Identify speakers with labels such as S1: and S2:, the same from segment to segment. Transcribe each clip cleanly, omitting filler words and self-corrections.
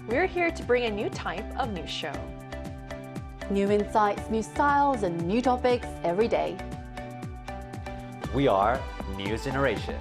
S1: we're here to bring a new type of news show.
S2: New insights, new styles, and new topics every day.
S3: We are News Generation.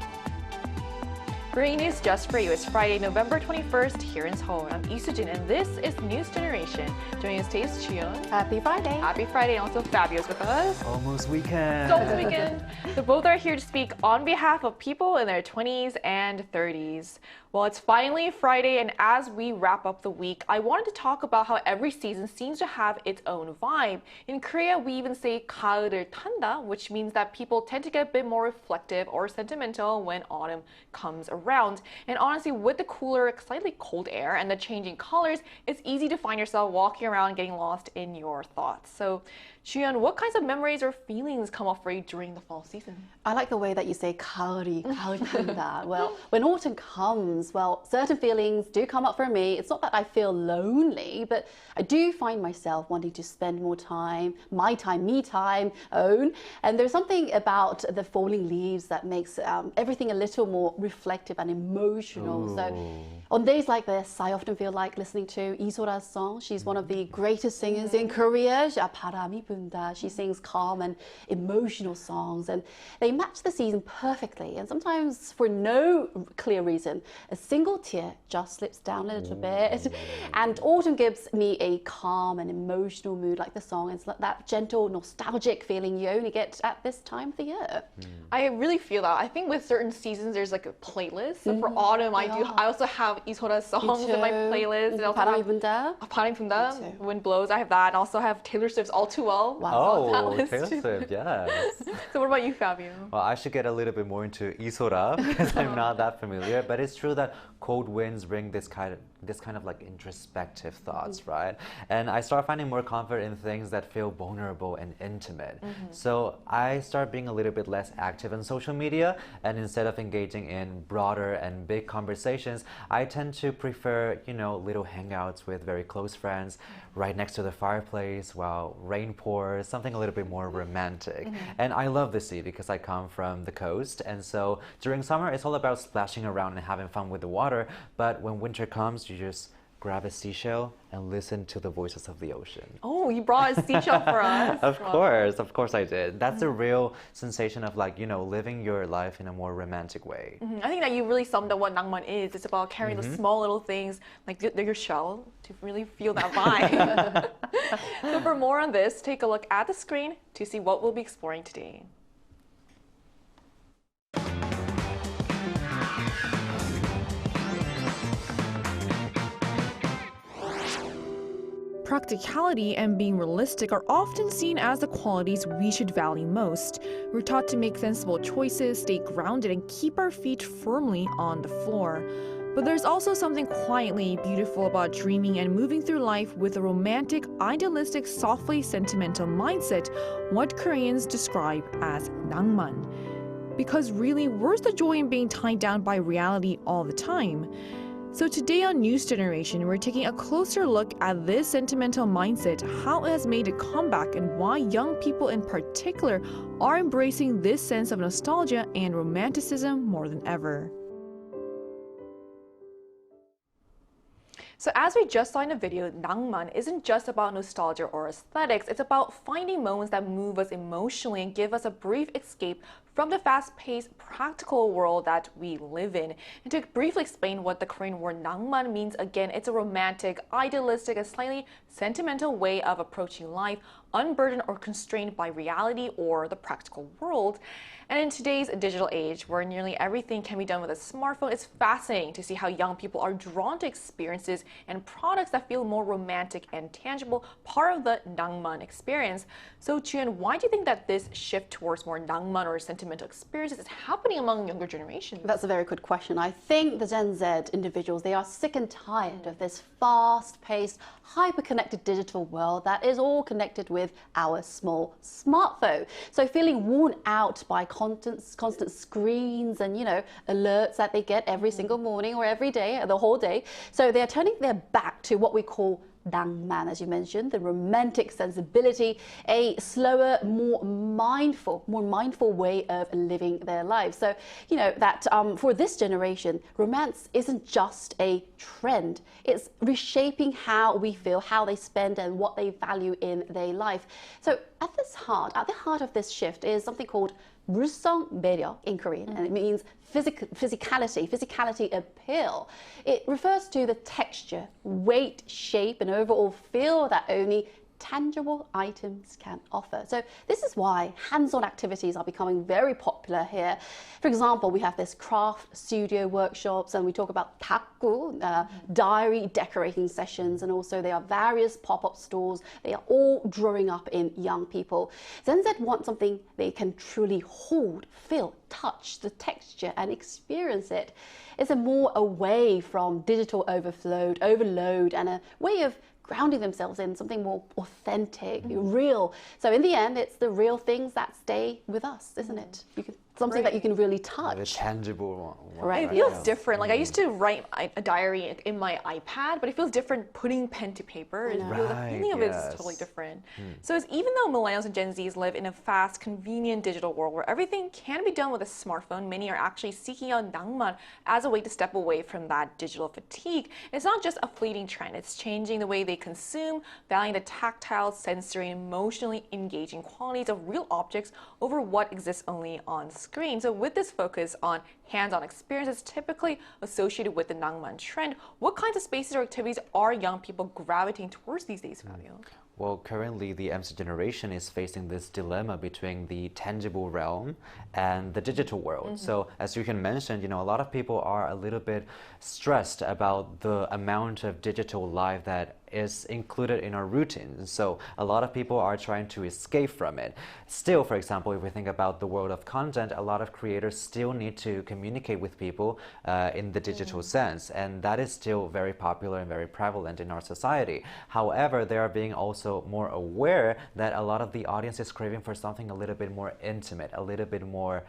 S1: Bringing news just for you. It's Friday, November 21st here in Seoul. I'm Lee Soo-jin, and this is News Generation. Joining us today is Chiyun.
S2: Happy Friday.
S1: Happy Friday, and also Fabio's with us.
S3: Almost weekend.
S1: It's almost weekend. So both are here to speak on behalf of people in their 20s and 30s. Well, it's finally Friday, and as we wrap up the week, I wanted to talk about how every season seems to have its own vibe. In Korea, we even say 가을을 탄다, which means that people tend to get a bit more reflective or sentimental when autumn comes around. And honestly, with the cooler, slightly cold air and the changing colors, it's easy to find yourself walking around getting lost in your thoughts. So, Chiyun, what kinds of memories or feelings come up for you during the fall season?
S2: I like the way that you say 가을이 탄다. Well, when autumn comes, well, certain feelings do come up for me. It's not that I feel lonely, but I do find myself wanting to spend more time, my time, me time, own. And there's something about the falling leaves that makes everything a little more reflective and emotional.
S3: Ooh.
S2: So on days like this, I often feel like listening to Isora's song. She's one of the greatest singers in Korea. 바람이 분다. She sings calm and emotional songs, and they match the season perfectly. And sometimes, for no clear reason, a single tear just slips down a little bit. And autumn gives me a calm and emotional mood, like the song. It's like that gentle, nostalgic feeling you only get at this time of the year.
S1: I really feel that. I think with certain seasons, there's like a playlist. So for autumn, I also have Isora's songs in my playlist. And also
S2: 바람이 분다.
S1: 바람이 분다, Wind Blows. I have that, and also have Taylor Swift's All Too Well.
S3: Oh,
S1: on that
S3: Taylor
S1: list.
S3: Swift, yes.
S1: So what about you, Fabio?
S3: Well, I should get a little bit more into Isora because I'm not that familiar. But it's true that cold winds bring this kind of like introspective thoughts, right? And I start finding more comfort in things that feel vulnerable and intimate. So I start being a little bit less active on social media, and instead of engaging in broader and big conversations, I tend to prefer, little hangouts with very close friends right next to the fireplace while rain pours, something a little bit more romantic. And I love the sea because I come from the coast, and so during summer it's all about splashing around and having fun with the water, but when winter comes, you just grab a seashell and listen to the voices of the ocean.
S1: Oh, you brought a seashell for us.
S3: Of course I did. That's the real sensation of living your life in a more romantic way.
S1: I think that you really summed up what Nangman is. It's about carrying the small little things like your shell to really feel that vibe. So for more on this, take a look at the screen to see what we'll be exploring today. Practicality and being realistic are often seen as the qualities we should value most. We're taught to make sensible choices, stay grounded, and keep our feet firmly on the floor. But there's also something quietly beautiful about dreaming and moving through life with a romantic, idealistic, softly sentimental mindset, what Koreans describe as Nangman. Because really, where's the joy in being tied down by reality all the time? So today on News Generation, we're taking a closer look at this sentimental mindset, how it has made a comeback, and why young people in particular are embracing this sense of nostalgia and romanticism more than ever. So as we just saw in the video, Nangman isn't just about nostalgia or aesthetics. It's about finding moments that move us emotionally and give us a brief escape from the fast-paced, practical world that we live in. And to briefly explain what the Korean word Nangman means, again, it's a romantic, idealistic, and slightly sentimental way of approaching life, unburdened or constrained by reality or the practical world. And in today's digital age, where nearly everything can be done with a smartphone, it's fascinating to see how young people are drawn to experiences and products that feel more romantic and tangible, part of the Nangman experience. So, Chiyun, why do you think that this shift towards more Nangman or sentimental experiences is happening among younger generations?
S2: That's a very good question. I think the Gen Z individuals, they are sick and tired of this fast-paced, hyper-connected digital world that is all connected with our small smartphone. So feeling worn out by constant screens and, alerts that they get every single morning or every day, the whole day. So they are turning their back to what we call Nangman, as you mentioned, the romantic sensibility, a slower, more mindful way of living their lives. So, you know, that for this generation, romance isn't just a trend. It's reshaping how we feel, how they spend, and what they value in their life. So at the heart of this shift is something called 물성 매력 in Korean, and it means physicality appeal. It refers to the texture, weight, shape, and overall feel that only tangible items can offer. So this is why hands-on activities are becoming very popular here. For example, we have this craft studio workshops, and we talk about takgu, diary decorating sessions, and also there are various pop-up stores. They are all drawing up in young people. GenZ want something they can truly hold, feel, touch the texture and experience it. It's a more away from digital overload, and a way of grounding themselves in something more authentic, real. So in the end, it's the real things that stay with us, isn't it? Something that you can really touch.
S3: The tangible one.
S2: Right.
S1: It feels different. Like I used to write a diary in my iPad, but it feels different putting pen to paper. The feeling of it is totally different. So it's, even though millennials and Gen Zs live in a fast, convenient digital world where everything can be done with a smartphone, many are actually seeking out Nangman as a way to step away from that digital fatigue. It's not just a fleeting trend. It's changing the way they consume, valuing the tactile, sensory, and emotionally engaging qualities of real objects over what exists only on screen. So with this focus on hands-on experiences typically associated with the Nangman trend, what kinds of spaces or activities are young people gravitating towards these days, Fabio?
S3: Well, currently the MC generation is facing this dilemma between the tangible realm and the digital world. So as you can mention, you know, a lot of people are a little bit stressed about the amount of digital life that is included in our routines. So a lot of people are trying to escape from it. Still, for example, if we think about the world of content, a lot of creators still need to communicate with people in the digital sense, and that is still very popular and very prevalent in our society. However, they are being also more aware that a lot of the audience is craving for something a little bit more intimate, a little bit more,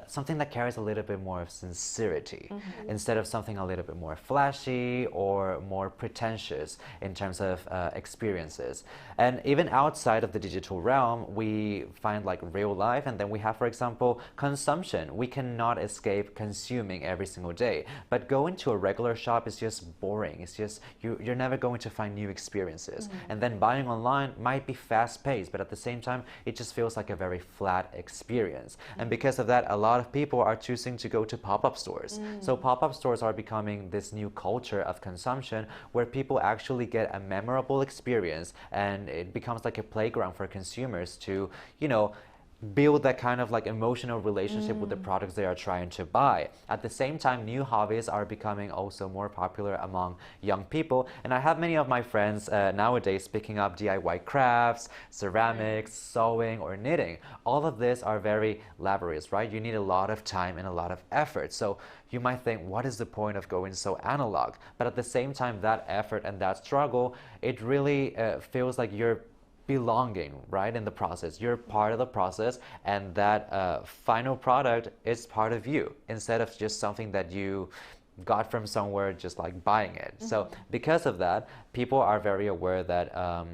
S3: something that carries a little bit more of sincerity, instead of something a little bit more flashy or more pretentious in terms of experiences. And even outside of the digital realm, we find like real life, and then we have, for example, consumption. We cannot escape consuming every single day, but going to a regular shop is just boring. It's just, you're never going to find new experiences. And then buying online might be fast-paced, but at the same time, it just feels like a very flat experience. And because of that, a lot of people are choosing to go to pop-up stores. So pop-up stores are becoming this new culture of consumption where people actually get a memorable experience, and it becomes like a playground for consumers to, you know, build that kind of like emotional relationship with the products they are trying to buy. At the same time, new hobbies are becoming also more popular among young people, and I have many of my friends nowadays picking up DIY crafts, ceramics, sewing, or knitting. All of this are very laborious, right? You need a lot of time and a lot of effort. So you might think, what is the point of going so analog? But at the same time, that effort and that struggle, it really feels like you're belonging, right, in the process. You're part of the process, and that final product is part of you, instead of just something that you got from somewhere, just like buying it. So because of that, people are very aware that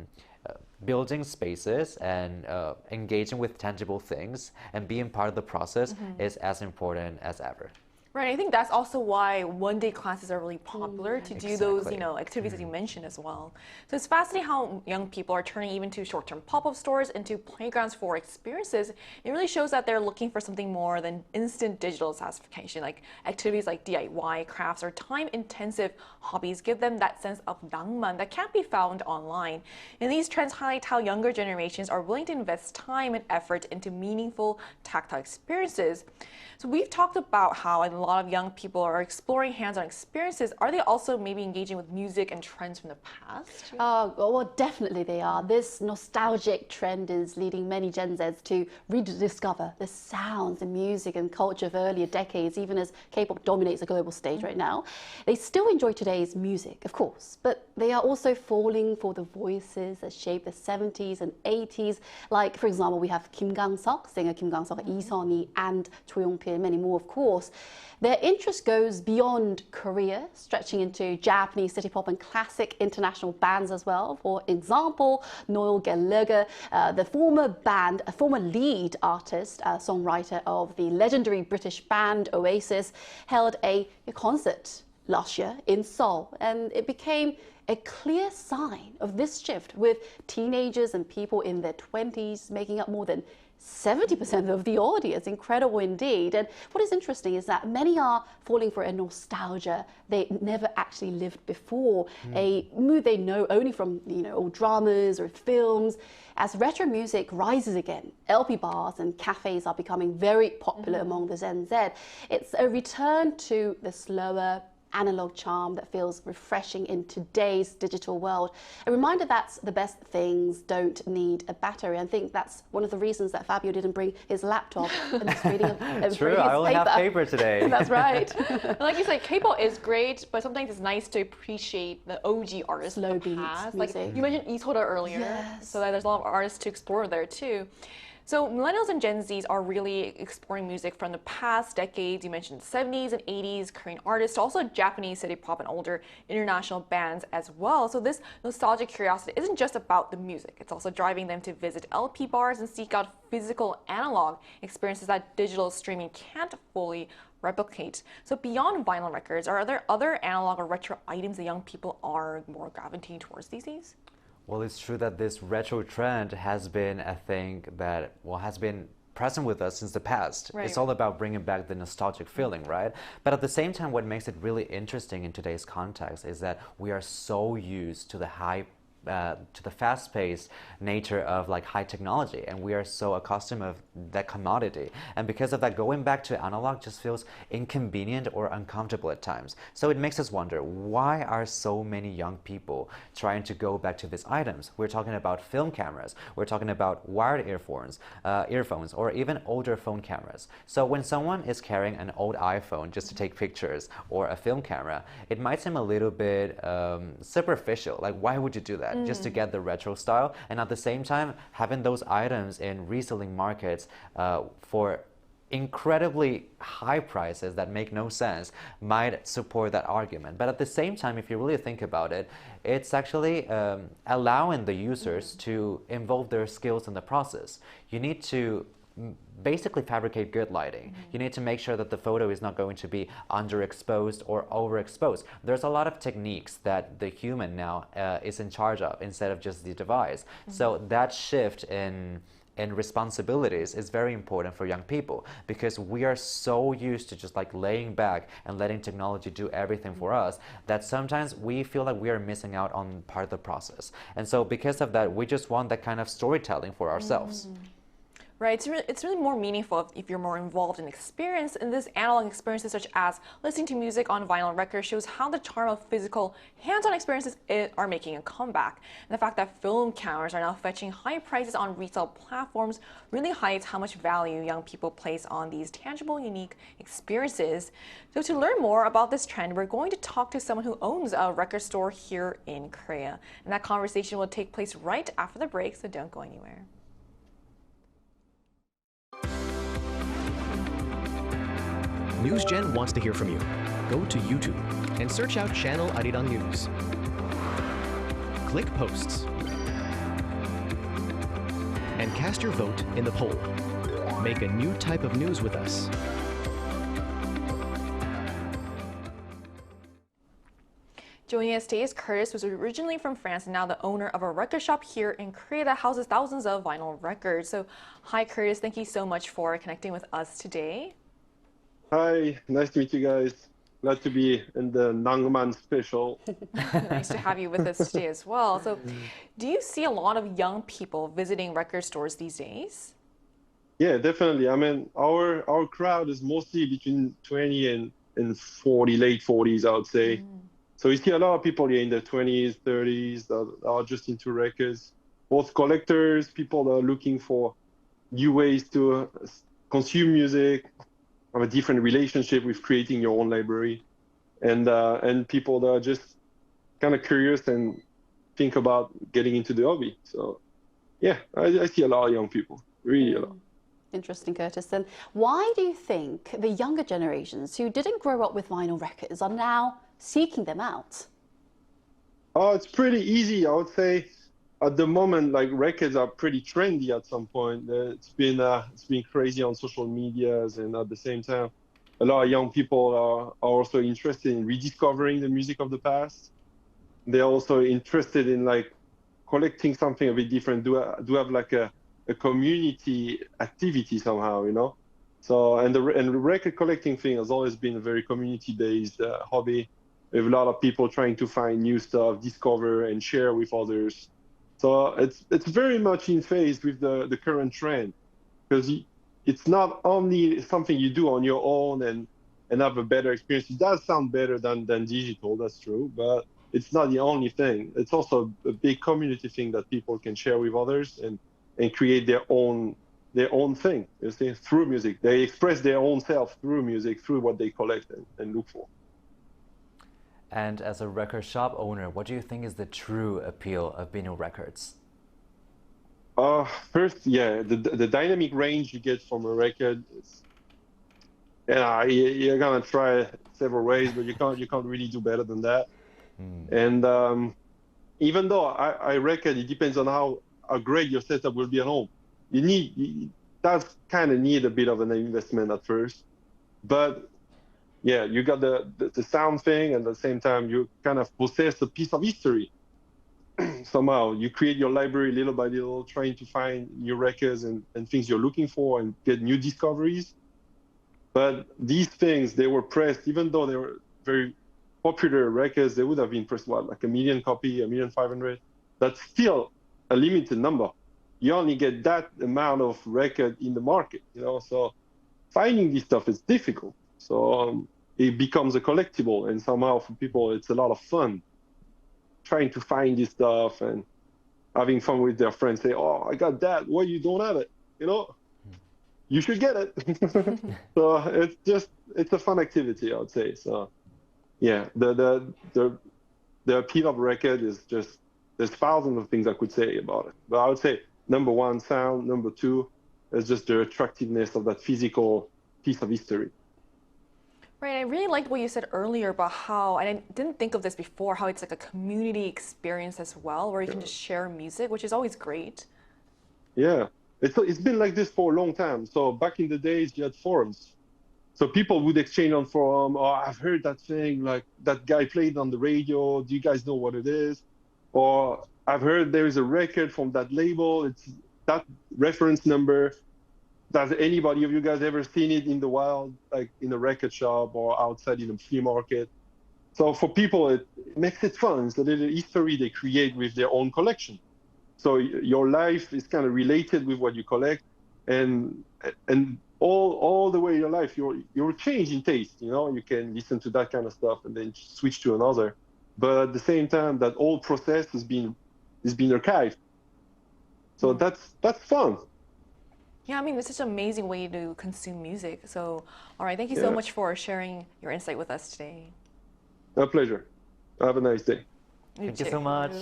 S3: building spaces and engaging with tangible things and being part of the process is as important as ever.
S1: Right, I think that's also why one-day classes are really popular to do those,
S3: Exactly.
S1: you know, activities that you mentioned as well. So it's fascinating how young people are turning even to short-term pop-up stores into playgrounds for experiences. It really shows that they're looking for something more than instant digital satisfaction. Like activities like DIY, crafts, or time-intensive hobbies give them that sense of Nangman that can't be found online. And these trends highlight how younger generations are willing to invest time and effort into meaningful tactile experiences. So we've talked about how a lot of young people are exploring hands-on experiences. Are they also maybe engaging with music and trends from the past?
S2: Well, definitely they are. This nostalgic trend is leading many Gen Zs to rediscover the sounds and music and culture of earlier decades, even as K-pop dominates the global stage right now. They still enjoy today's music, of course, but they are also falling for the voices that shaped the 70s and 80s. Like, for example, we have Kim Gang-seok, singer Kim Gang-seok, Lee Seon-hee, and Cho Yong-pil, many more, of course. Their interest goes beyond Korea, stretching into Japanese city pop and classic international bands as well. For example, Noel Gallagher, the former lead artist, songwriter of the legendary British band Oasis, held a concert last year in Seoul, and it became a clear sign of this shift, with teenagers and people in their 20s making up more than 70% of the audience. Incredible indeed. And what is interesting is that many are falling for a nostalgia they never actually lived before, a mood they know only from old dramas or films. As retro music rises again, LP bars and cafes are becoming very popular among the Gen Z. It's a return to the slower, analog charm that feels refreshing in today's digital world. A reminder that the best things don't need a battery. I think that's one of the reasons that Fabio didn't bring his laptop and was reading
S3: True, I only have paper today.
S1: That's right. Like you said, K-pop is great, but sometimes it's nice to appreciate the OG artists
S2: Slow
S1: of the
S2: beats,
S1: past.
S2: music.
S1: Like you mentioned Lee Soda earlier,
S2: Yes.
S1: so that there's a lot of artists to explore there too. So millennials and Gen Zs are really exploring music from the past decades. You mentioned 70s and 80s Korean artists, also Japanese city pop and older international bands as well. So this nostalgic curiosity isn't just about the music. It's also driving them to visit LP bars and seek out physical analog experiences that digital streaming can't fully replicate. So beyond vinyl records, are there other analog or retro items that young people are more gravitating towards these days?
S3: Well, it's true that this retro trend has been a thing that, has been present with us since the past.
S1: Right.
S3: It's all about bringing back the nostalgic feeling, right? But at the same time, what makes it really interesting in today's context is that we are so used to the fast-paced nature of like high technology, and we are so accustomed of that commodity, and because of that, going back to analog just feels inconvenient or uncomfortable at times. So it makes us wonder, why are so many young people trying to go back to these items? We're talking about film cameras, we're talking about wired earphones, or even older phone cameras. So when someone is carrying an old iPhone just to take pictures, or a film camera, it might seem a little bit superficial. Like, why would you do that? Just to get the retro style, and at the same time having those items in reselling markets for incredibly high prices that make no sense might support that argument. But at the same time, if you really think about it, it's actually allowing the users to involve their skills in the process. You need to basically fabricate good lighting. You need to make sure that the photo is not going to be underexposed or overexposed. There's a lot of techniques that the human now is in charge of instead of just the device. So that shift in responsibilities is very important for young people, because we are so used to just like laying back and letting technology do everything for us that sometimes we feel like we are missing out on part of the process. And so because of that, we just want that kind of storytelling for ourselves.
S1: Right, it's really more meaningful if you're more involved in experience, and this analog experiences such as listening to music on vinyl records shows how the charm of physical hands-on experiences are making a comeback. And the fact that film cameras are now fetching high prices on resale platforms really highlights how much value young people place on these tangible, unique experiences. So to learn more about this trend, we're going to talk to someone who owns a record store here in Korea. And that conversation will take place right after the break, so don't go anywhere.
S4: NewsGen wants to hear from you. Go to YouTube and search out Channel Arirang News. Click Posts. And cast your vote in the poll. Make a new type of news with us.
S1: Joining us today is Curtis, who's originally from France and now the owner of a record shop here in Korea that houses thousands of vinyl records. So, hi Curtis, thank you so much for connecting with us today.
S5: Hi, nice to meet you guys. Glad to be in the Nangman special.
S1: Nice to have you with us today as well. So, do you see a lot of young people visiting record stores these days?
S5: Yeah, definitely. I mean, our crowd is mostly between 20 and 40, late 40s, I would say. So we see a lot of people here in their 20s, 30s that are just into records. Both collectors, people that are looking for new ways to consume music, have a different relationship with creating your own library, and people that are just kind of curious and think about getting into the hobby. So yeah, I see a lot of young people, really a lot.
S2: Interesting, Curtis. And why do you think the younger generations who didn't grow up with vinyl records are now seeking them out?
S5: Oh, it's pretty easy, I would say. At the moment, like records are pretty trendy at some point. It's been crazy on social medias, and at the same time, a lot of young people are also interested in rediscovering the music of the past. They're also interested in like collecting something a bit different. Do have like a community activity somehow, you know? So and the record collecting thing has always been a very community-based hobby. We have a lot of people trying to find new stuff, discover and share with others. So it's very much in phase with the current trend, because it's not only something you do on your own and have a better experience. It does sound better than digital, that's true, but it's not the only thing. It's also a big community thing that people can share with others and create their own thing, you see, through music. They express their own self through music, through what they collect and look for.
S3: And as a record shop owner, what do you think is the true appeal of vinyl records?
S5: First, yeah, the dynamic range you get from a record is, you're gonna try several ways, but you can't really do better than that. And even though I reckon it depends on how great your setup will be at home, you does kind of need a bit of an investment at first, but yeah, you got the sound thing, and at the same time you kind of possess a piece of history. Somehow you create your library little by little, trying to find new records and things you're looking for and get new discoveries. But these things, they were pressed, even though they were very popular records, they would have been pressed, what, like 1 million copy, 1,500,000? That's still a limited number. You only get that amount of record in the market, you know? So finding this stuff is difficult. So it becomes a collectible, and somehow for people, it's a lot of fun trying to find this stuff and having fun with their friends. Say, oh, I got that. Why you don't have it? You know, you should get it. So it's a fun activity, I would say. So yeah, the appeal of record is just, there's thousands of things I could say about it. But I would say number one, sound. Number two is just the attractiveness of that physical piece of history.
S1: Right, I really liked what you said earlier about how, and I didn't think of this before, how it's like a community experience as well, where you can just share music, which is always great.
S5: Yeah, it's been like this for a long time. So back in the days, you had forums. So people would exchange on forum, oh, I've heard that thing, like that guy played on the radio. Do you guys know what it is? Or I've heard there is a record from that label. It's that reference number. Does anybody of you guys ever seen it in the wild, like in a record shop or outside in a flea market? So for people, it makes it fun. It's a little history they create with their own collection. So your life is kind of related with what you collect, and all the way your life, you're change in taste. You know, you can listen to that kind of stuff and then switch to another. But at the same time, that whole process is being archived. So that's fun.
S1: Yeah, I mean, it's such an amazing way to consume music. So, all right, thank you so much for sharing your insight with us today.
S5: A pleasure. Have a nice day.
S3: Thank you so much.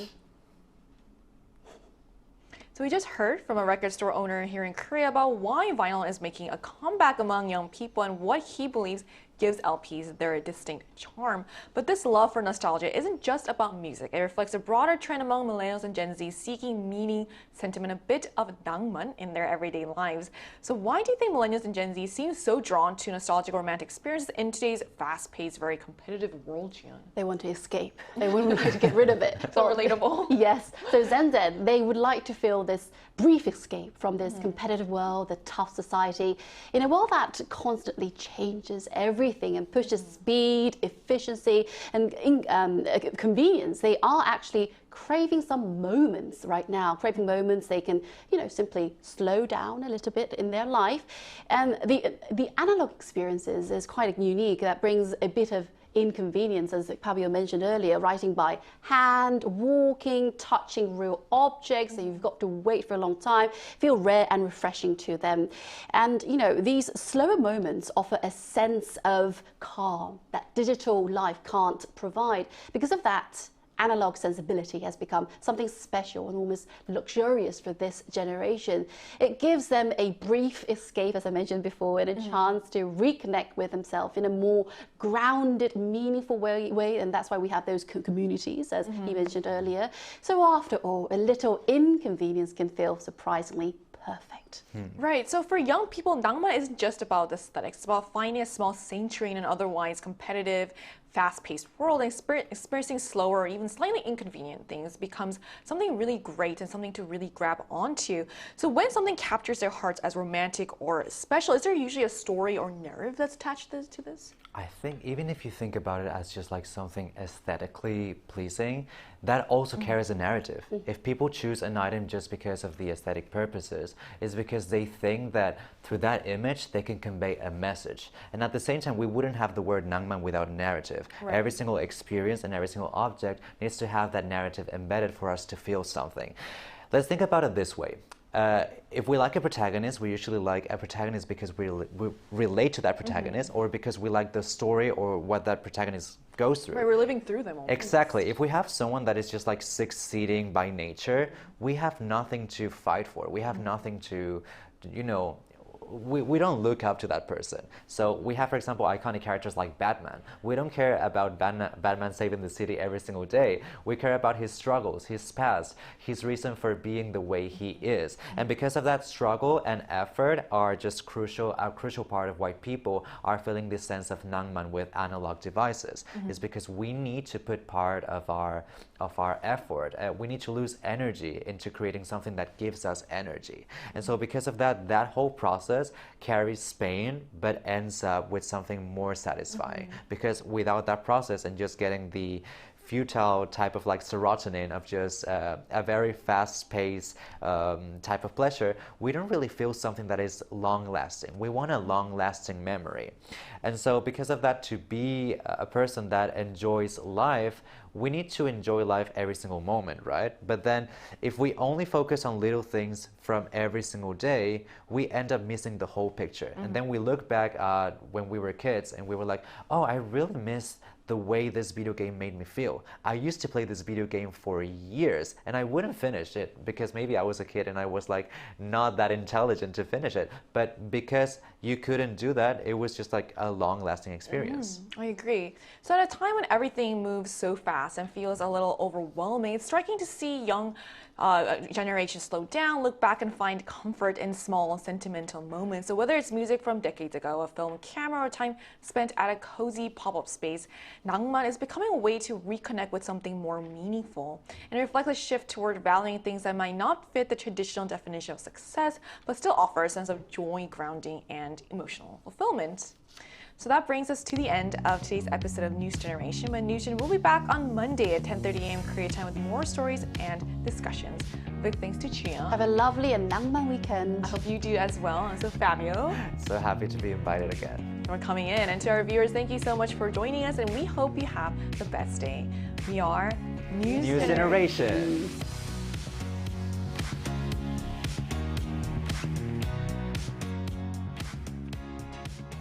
S1: So we just heard from a record store owner here in Korea about why vinyl is making a comeback among young people and what he believes gives LPs their distinct charm. But this love for nostalgia isn't just about music. It reflects a broader trend among millennials and Gen Z seeking meaning, sentiment, a bit of Nangman in their everyday lives. So why do you think millennials and Gen Z seem so drawn to nostalgic romantic experiences in today's fast-paced, very competitive world, Jian?
S2: They want to escape. They wouldn't like to get rid of it.
S1: So relatable.
S2: Yes. So GenZ, they would like to feel this brief escape from this competitive world, the tough society, in a world that constantly changes everything and pushes speed, efficiency, and convenience. They are actually craving some moments right now, craving moments they can, simply slow down a little bit in their life. And the analog experiences is quite unique. That brings a bit of inconvenience, as Pablo mentioned earlier, writing by hand, walking, touching real objects that you've got to wait for a long time, feel rare and refreshing to them. And, these slower moments offer a sense of calm that digital life can't provide. Because of that, analog sensibility has become something special and almost luxurious for this generation. It gives them a brief escape, as I mentioned before, and a chance to reconnect with themselves in a more grounded, meaningful way. And that's why we have those communities, as he mentioned earlier. So after all, a little inconvenience can feel surprisingly perfect.
S1: Right, so for young people, Nangman isn't just about aesthetics. It's about finding a small sanctuary in an otherwise competitive, fast-paced world, and experiencing slower or even slightly inconvenient things becomes something really great and something to really grab onto. So when something captures their hearts as romantic or special, is there usually a story or narrative that's attached to this?
S3: I think even if you think about it as just like something aesthetically pleasing, that also carries a narrative. If people choose an item just because of the aesthetic purposes, it's because they think that through that image they can convey a message. And at the same time, we wouldn't have the word Nangman without a narrative.
S1: Right.
S3: Every single experience and every single object needs to have that narrative embedded for us to feel something. Let's think about it this way. If we like a protagonist, we usually like a protagonist because we relate to that protagonist, or because we like the story or what that protagonist goes through.
S1: Right, we're living through them almost.
S3: Exactly. If we have someone that is just like succeeding by nature, we have nothing to fight for. We have nothing to, you know, we don't look up to that person. So we have, for example, iconic characters like Batman. We don't care about Batman saving the city every single day. We care about his struggles, his past, his reason for being the way he is. And because of that, struggle and effort are just a crucial part of why people are feeling this sense of Nangman with analog devices. It's because we need to put part of our effort. We need to lose energy into creating something that gives us energy. And so because of that, that whole process carries pain, but ends up with something more satisfying. Because without that process and just getting the futile type of like serotonin of just a very fast-paced type of pleasure, we don't really feel something that is long-lasting. We want a long-lasting memory. And so because of that, to be a person that enjoys life, we need to enjoy life every single moment, right? But then if we only focus on little things from every single day, we end up missing the whole picture. And then we look back at when we were kids and we were like, oh, I really miss the way this video game made me feel. I used to play this video game for years and I wouldn't finish it because maybe I was a kid and I was like not that intelligent to finish it. But because you couldn't do that, it was just like a long-lasting experience.
S1: I agree. So at a time when everything moves so fast and feels a little overwhelming, it's striking to see young generations slow down, look back and find comfort in small sentimental moments. So whether it's music from decades ago, a film camera, or time spent at a cozy pop-up space, Nangman is becoming a way to reconnect with something more meaningful and reflect a shift toward valuing things that might not fit the traditional definition of success, but still offer a sense of joy, grounding, and emotional fulfillment. So that brings us to the end of today's episode of News Generation. But News Gen will be back on Monday at 10:30 a.m. Korea time with more stories and discussions. Big thanks to Chia.
S2: Have a lovely and Nangman weekend.
S1: I hope you do as well. And so Fabio,
S3: So happy to be invited again.
S1: for coming in. And to our viewers, thank you so much for joining us. And we hope you have the best day. We are News
S3: News Generation.